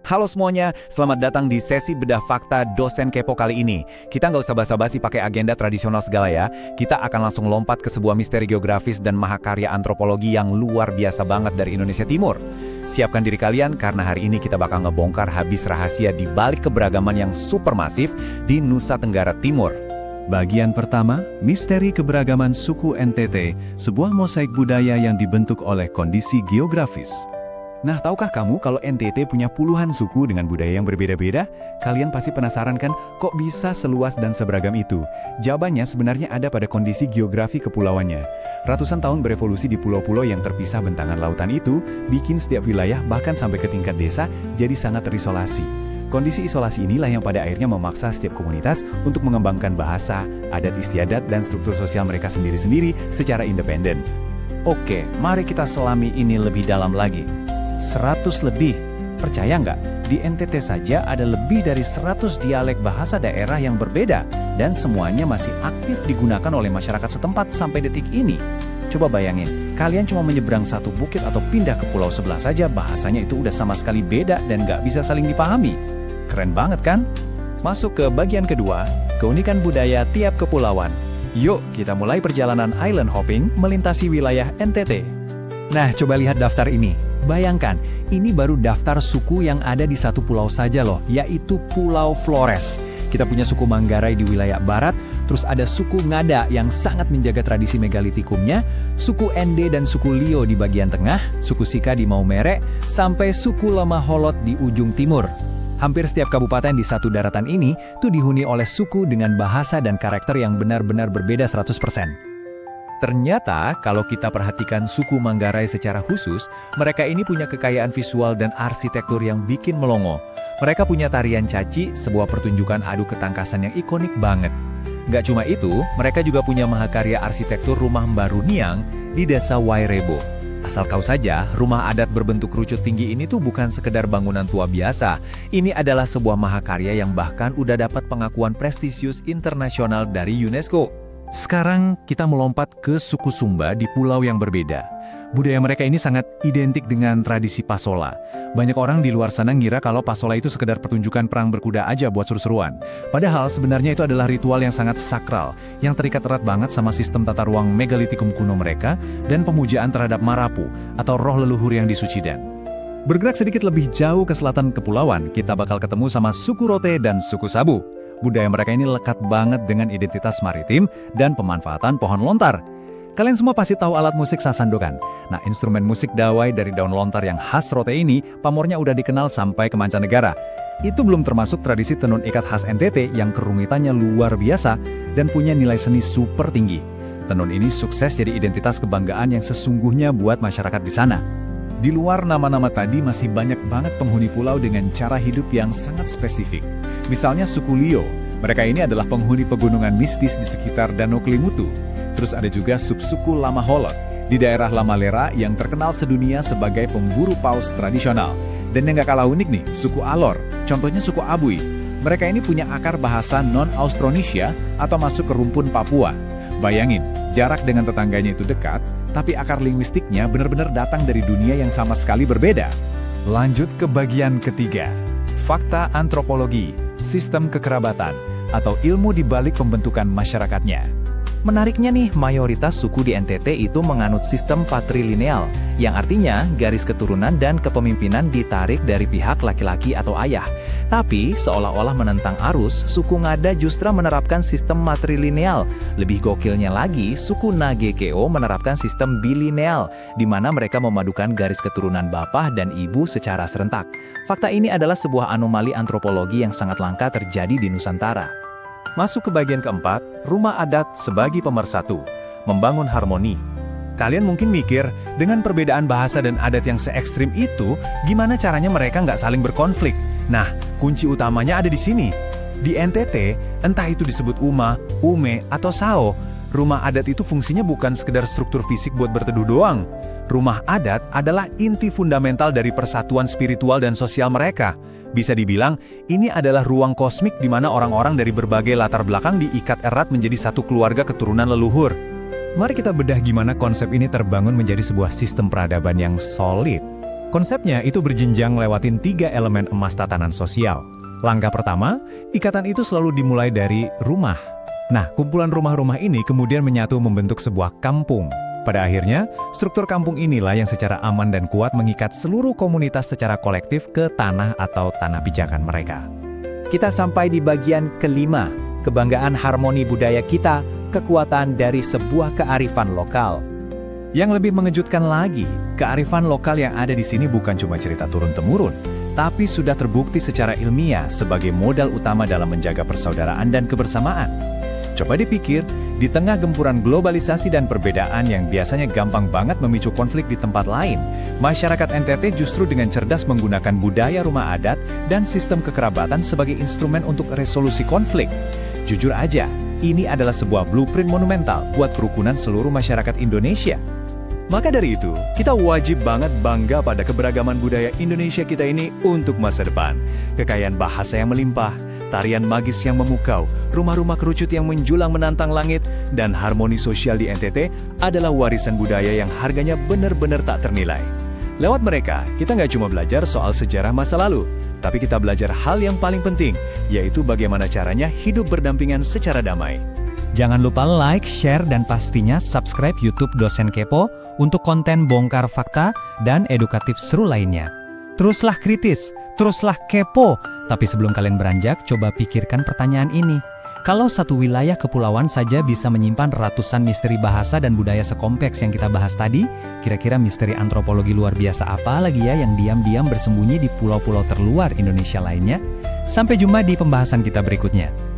Halo semuanya, selamat datang di sesi bedah fakta dosen kepo kali ini. Kita nggak usah basa-basi pakai agenda tradisional segala ya. Kita akan langsung lompat ke sebuah misteri geografis dan mahakarya antropologi yang luar biasa banget dari Indonesia Timur. Siapkan diri kalian karena hari ini kita bakal ngebongkar habis rahasia di balik keberagaman yang supermasif di Nusa Tenggara Timur. Bagian pertama, misteri keberagaman suku NTT, sebuah mosaik budaya yang dibentuk oleh kondisi geografis. Nah, tahukah kamu kalau NTT punya puluhan suku dengan budaya yang berbeda-beda? Kalian pasti penasaran kan, kok bisa seluas dan seberagam itu? Jawabannya sebenarnya ada pada kondisi geografi kepulauannya. Ratusan tahun berevolusi di pulau-pulau yang terpisah bentangan lautan itu, bikin setiap wilayah bahkan sampai ke tingkat desa jadi sangat terisolasi. Kondisi isolasi inilah yang pada akhirnya memaksa setiap komunitas untuk mengembangkan bahasa, adat istiadat, dan struktur sosial mereka sendiri-sendiri secara independen. Oke, mari kita selami ini lebih dalam lagi. 100 lebih. Percaya nggak? Di NTT saja ada lebih dari 100 dialek bahasa daerah yang berbeda dan semuanya masih aktif digunakan oleh masyarakat setempat sampai detik ini. Coba bayangin, kalian cuma menyeberang satu bukit atau pindah ke pulau sebelah saja bahasanya itu udah sama sekali beda dan nggak bisa saling dipahami. Keren banget kan? Masuk ke bagian kedua, keunikan budaya tiap kepulauan. Yuk, kita mulai perjalanan island hopping melintasi wilayah NTT. Nah, coba lihat daftar ini. Bayangkan, ini baru daftar suku yang ada di satu pulau saja loh, yaitu Pulau Flores. Kita punya suku Manggarai di wilayah barat, terus ada suku Ngada yang sangat menjaga tradisi megalitikumnya, suku Ende dan suku Lio di bagian tengah, suku Sika di Maumere, sampai suku Lemaholot di ujung timur. Hampir setiap kabupaten di satu daratan ini tuh dihuni oleh suku dengan bahasa dan karakter yang benar-benar berbeda 100%. Ternyata, kalau kita perhatikan suku Manggarai secara khusus, mereka ini punya kekayaan visual dan arsitektur yang bikin melongo. Mereka punya tarian caci, sebuah pertunjukan adu ketangkasan yang ikonik banget. Nggak cuma itu, mereka juga punya mahakarya arsitektur rumah Mbaru Niang di desa Wairebo. Asal kau saja, rumah adat berbentuk kerucut tinggi ini tuh bukan sekedar bangunan tua biasa. Ini adalah sebuah mahakarya yang bahkan udah dapat pengakuan prestisius internasional dari UNESCO. Sekarang kita melompat ke suku Sumba di pulau yang berbeda. Budaya mereka ini sangat identik dengan tradisi pasola. Banyak orang di luar sana ngira kalau pasola itu sekedar pertunjukan perang berkuda aja buat seru-seruan. Padahal sebenarnya itu adalah ritual yang sangat sakral, yang terikat erat banget sama sistem tata ruang megalitikum kuno mereka dan pemujaan terhadap Marapu atau roh leluhur yang disucikan. Bergerak sedikit lebih jauh ke selatan kepulauan, kita bakal ketemu sama suku Rote dan suku Sabu. Budaya mereka ini lekat banget dengan identitas maritim dan pemanfaatan pohon lontar. Kalian semua pasti tahu alat musik sasandokan. Nah, instrumen musik dawai dari daun lontar yang khas Rote ini, pamornya udah dikenal sampai ke mancanegara. Itu belum termasuk tradisi tenun ikat khas NTT yang kerumitannya luar biasa dan punya nilai seni super tinggi. Tenun ini sukses jadi identitas kebanggaan yang sesungguhnya buat masyarakat di sana. Di luar nama-nama tadi masih banyak banget penghuni pulau dengan cara hidup yang sangat spesifik. Misalnya suku Lio, mereka ini adalah penghuni pegunungan mistis di sekitar Danau Kelimutu. Terus ada juga subsuku Lamaholot di daerah Lamalera yang terkenal sedunia sebagai pemburu paus tradisional. Dan yang gak kalah unik nih, suku Alor, contohnya suku Abui. Mereka ini punya akar bahasa non-Austronesia atau masuk ke rumpun Papua. Bayangin, jarak dengan tetangganya itu dekat, tapi akar linguistiknya benar-benar datang dari dunia yang sama sekali berbeda. Lanjut ke bagian ketiga. Fakta antropologi, sistem kekerabatan, atau ilmu di balik pembentukan masyarakatnya. Menariknya nih, mayoritas suku di NTT itu menganut sistem patrilineal, yang artinya garis keturunan dan kepemimpinan ditarik dari pihak laki-laki atau ayah. Tapi, seolah-olah menentang arus, suku Ngada justru menerapkan sistem matrilineal. Lebih gokilnya lagi, suku Nagekeo menerapkan sistem bilineal, di mana mereka memadukan garis keturunan bapak dan ibu secara serentak. Fakta ini adalah sebuah anomali antropologi yang sangat langka terjadi di Nusantara. Masuk ke bagian keempat, rumah adat sebagai pemersatu, membangun harmoni. Kalian mungkin mikir, dengan perbedaan bahasa dan adat yang se-ekstrim itu, gimana caranya mereka nggak saling berkonflik? Nah, kunci utamanya ada di sini. Di NTT, entah itu disebut Uma, Ume, atau Sao, rumah adat itu fungsinya bukan sekedar struktur fisik buat berteduh doang. Rumah adat adalah inti fundamental dari persatuan spiritual dan sosial mereka. Bisa dibilang, ini adalah ruang kosmik di mana orang-orang dari berbagai latar belakang diikat erat menjadi satu keluarga keturunan leluhur. Mari kita bedah gimana konsep ini terbangun menjadi sebuah sistem peradaban yang solid. Konsepnya itu berjenjang lewatin 3 elemen emas tatanan sosial. Langkah pertama, ikatan itu selalu dimulai dari rumah. Nah, kumpulan rumah-rumah ini kemudian menyatu membentuk sebuah kampung. Pada akhirnya, struktur kampung inilah yang secara aman dan kuat mengikat seluruh komunitas secara kolektif ke tanah atau tanah pijakan mereka. Kita sampai di bagian kelima, kebanggaan harmoni budaya kita, kekuatan dari sebuah kearifan lokal. Yang lebih mengejutkan lagi, kearifan lokal yang ada di sini bukan cuma cerita turun-temurun, tapi sudah terbukti secara ilmiah sebagai modal utama dalam menjaga persaudaraan dan kebersamaan. Coba dipikir, di tengah gempuran globalisasi dan perbedaan yang biasanya gampang banget memicu konflik di tempat lain, masyarakat NTT justru dengan cerdas menggunakan budaya rumah adat dan sistem kekerabatan sebagai instrumen untuk resolusi konflik. Jujur aja, ini adalah sebuah blueprint monumental buat kerukunan seluruh masyarakat Indonesia. Maka dari itu, kita wajib banget bangga pada keberagaman budaya Indonesia kita ini untuk masa depan. Kekayaan bahasa yang melimpah, tarian magis yang memukau, rumah-rumah kerucut yang menjulang menantang langit, dan harmoni sosial di NTT adalah warisan budaya yang harganya benar-benar tak ternilai. Lewat mereka, kita nggak cuma belajar soal sejarah masa lalu, tapi kita belajar hal yang paling penting, yaitu bagaimana caranya hidup berdampingan secara damai. Jangan lupa like, share, dan pastinya subscribe YouTube Dosen Kepo untuk konten bongkar fakta dan edukatif seru lainnya. Teruslah kritis, teruslah kepo, tapi sebelum kalian beranjak, coba pikirkan pertanyaan ini. Kalau satu wilayah kepulauan saja bisa menyimpan ratusan misteri bahasa dan budaya sekompleks yang kita bahas tadi, kira-kira misteri antropologi luar biasa apa lagi ya yang diam-diam bersembunyi di pulau-pulau terluar Indonesia lainnya? Sampai jumpa di pembahasan kita berikutnya.